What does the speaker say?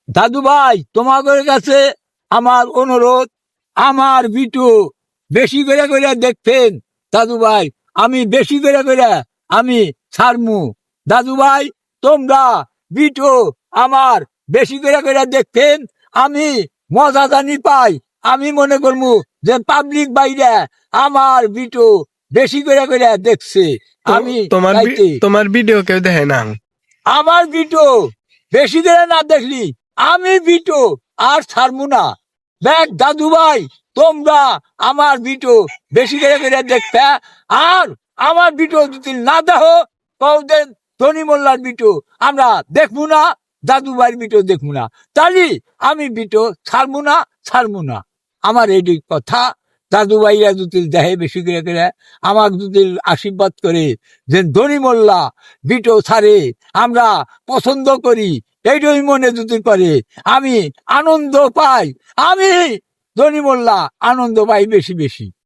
দাদু ভাই, তোমাদের কাছে আমার অনুরোধ, আমার ভিডিও বেশি করে করে দেখবেন। দাদু ভাই, আমি বেশি করে করে আমি ছাড়মু। দাদু ভাই, তোমরা ভিডিও আমার বেশি করে করে দেখবেন। আমি মজা জানি পাই। আমি মনে করবো যে পাবলিক বাইরে আমার ভিডিও বেশি করে করে দেখছে। আমি চাইতে তোমার ভিডিও কেউ দেখে না। আমার ভিডিও বেশি করে না দেখলি আমি ভিডিও আর ছাড়বো না। দেখ দাদু ভাই, তোমরা আমার ভিডিও বেশি করে করে দেখবে। আর আমার ভিডিও যদি না দেখো, কৌদেন ধনী মোল্লার ভিডিও আমরা দেখবো না, দাদু ভাইয়ের ভিডিও দেখবো না। তাহলে আমি ভিডিও ছাড়বো না। আমার এই কথা। দাদু ভাইরা যদি দেখে বেশি করে করে, আমার যদি আশীর্বাদ করে যে ধনী মোল্লা ভিডিও ছাড়ে, আমরা পছন্দ করি, এইটাই মনে যদি করে, আমি আনন্দ পাই। আমি ধনী মোল্লা আনন্দ পাই বেশি বেশি।